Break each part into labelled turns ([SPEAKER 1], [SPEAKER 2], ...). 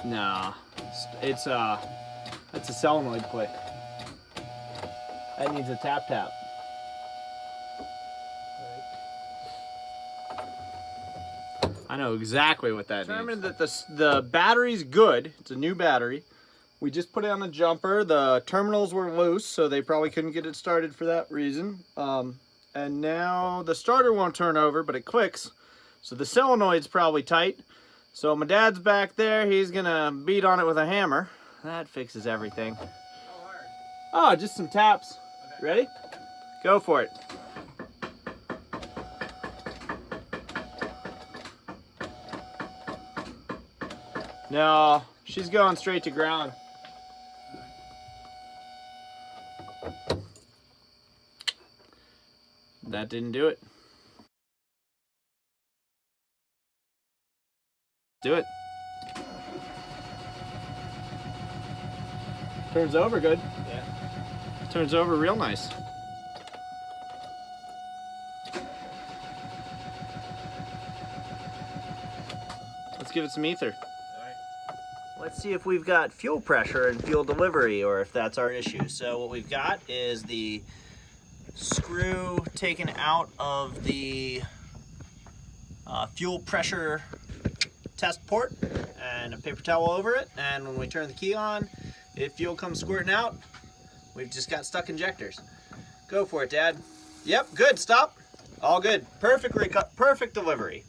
[SPEAKER 1] Nah, it's that's a solenoid click. That needs a tap tap. I know exactly what that means. Determined that the battery's good. It's a new battery. We just put it on the jumper. The terminals were loose, so they probably couldn't get it started for that reason. And now the starter won't turn over, but it clicks. So the solenoid's probably tight. So my dad's back there. He's gonna beat on it with a hammer. That fixes everything. How hard? Oh, just some taps. Okay. Ready? Go for it. No, she's going straight to ground. That didn't do it. Do it. Turns over good. Yeah. Turns over real nice. Let's give it some ether. Let's see if we've got fuel pressure and fuel delivery, or if that's our issue. So what we've got is the screw taken out of the fuel pressure test port and a paper towel over it. And when we turn the key on, if fuel comes squirting out, we've just got stuck injectors. Go for it, Dad. Yep, good, stop. All good, perfect delivery.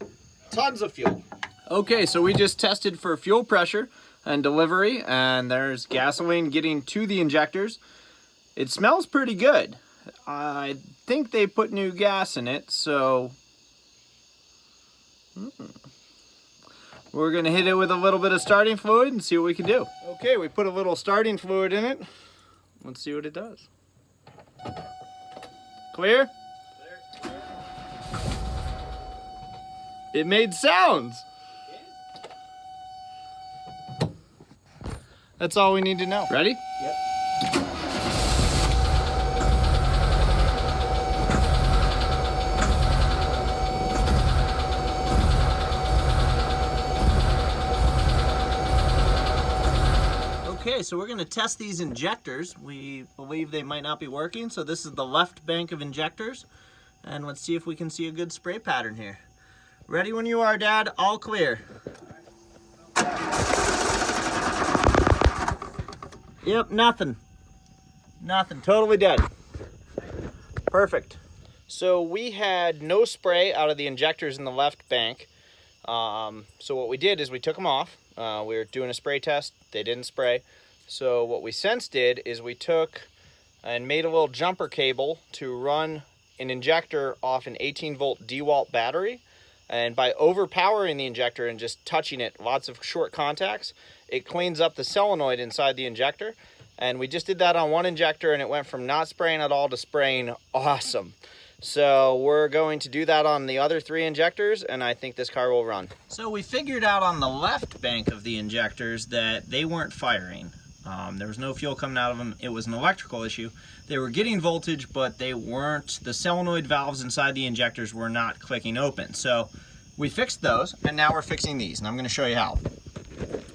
[SPEAKER 1] Tons of fuel. Okay, so we just tested for fuel pressure and delivery, and there's gasoline getting to the injectors. It smells pretty good. I think they put new gas in it, so we're gonna hit it with a little bit of starting fluid and see what we can do. Okay, we put a little starting fluid in it. Let's see what it does. Clear? Clear. It made sounds. That's all we need to know. Ready? Yep. Okay, so we're going to test these injectors. We believe they might not be working, so this is the left bank of injectors. And let's see if we can see a good spray pattern here. Ready when you are, Dad. All clear. Yep, nothing. Nothing, totally dead. Perfect. So we had no spray out of the injectors in the left bank. So what we did is we took them off. We were doing a spray test, they didn't spray. So what we since did is we took and made a little jumper cable to run an injector off an 18-volt DeWalt battery. And by overpowering the injector and just touching it, lots of short contacts, it cleans up the solenoid inside the injector. And we just did that on one injector, and it went from not spraying at all to spraying awesome. So we're going to do that on the other 3 injectors, and I think this car will run. So we figured out on the left bank of the injectors that they weren't firing. There was no fuel coming out of them. It was an electrical issue. They were getting voltage, but they weren't, the solenoid valves inside the injectors were not clicking open. So we fixed those, and now we're fixing these, and I'm going to show you how.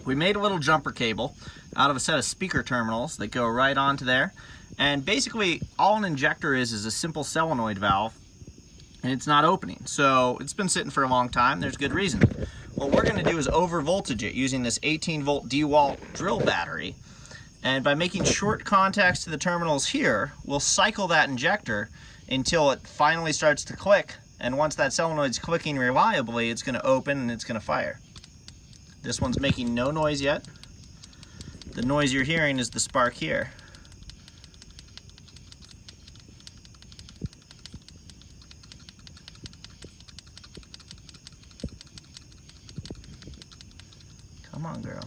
[SPEAKER 1] We made a little jumper cable out of a set of speaker terminals that go right onto there. And basically, all an injector is a simple solenoid valve, and it's not opening. So it's been sitting for a long time. There's good reason. What we're going to do is over voltage it using this 18-volt DeWalt drill battery. And by making short contacts to the terminals here, we'll cycle that injector until it finally starts to click. And once that solenoid's clicking reliably, it's going to open and it's going to fire. This one's making no noise yet. The noise you're hearing is the spark here. Come on, girl.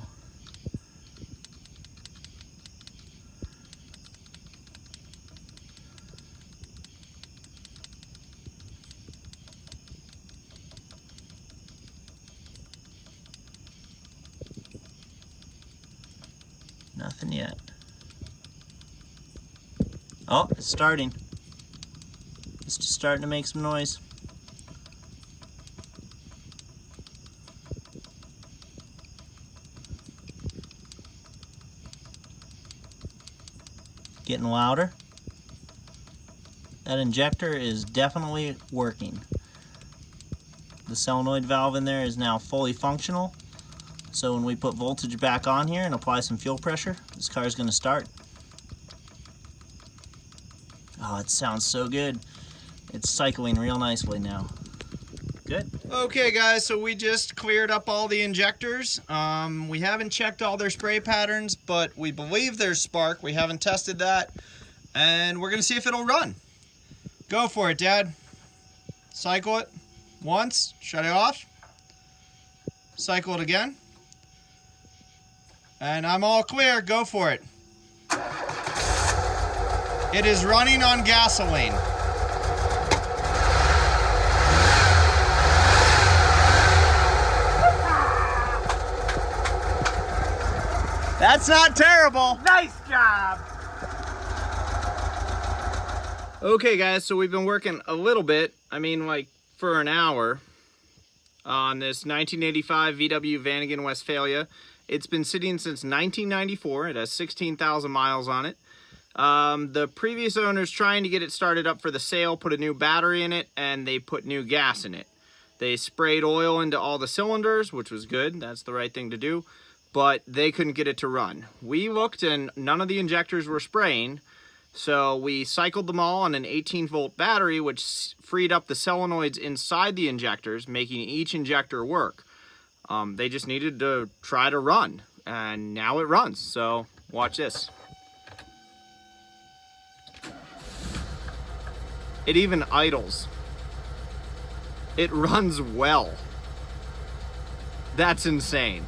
[SPEAKER 1] Nothing yet. Oh, it's starting. It's just starting to make some noise. Getting louder. That injector is definitely working. The solenoid valve in there is now fully functional. So when we put voltage back on here and apply some fuel pressure, this car is going to start. Oh, it sounds so good. It's cycling real nicely now. Good. Okay guys, so we just cleared up all the injectors. We haven't checked all their spray patterns, but we believe there's spark. We haven't tested that. And we're gonna see if it'll run. Go for it, Dad. Cycle it once, shut it off. Cycle it again. And I'm all clear, go for it. It is running on gasoline. That's not terrible.
[SPEAKER 2] Nice job.
[SPEAKER 1] Okay guys, so we've been working a little bit, I mean like for an hour, on this 1985 VW Vanagon Westphalia. It's been sitting since 1994. It has 16,000 miles on it. The previous owners trying to get it started up for the sale put a new battery in it and they put new gas in it. They sprayed oil into all the cylinders, which was good. That's the right thing to do. But they couldn't get it to run. We looked and none of the injectors were spraying. So we cycled them all on an 18-volt battery, which freed up the solenoids inside the injectors, making each injector work. They just needed to try to run, and now it runs. So watch this. It even idles. It runs well. That's insane.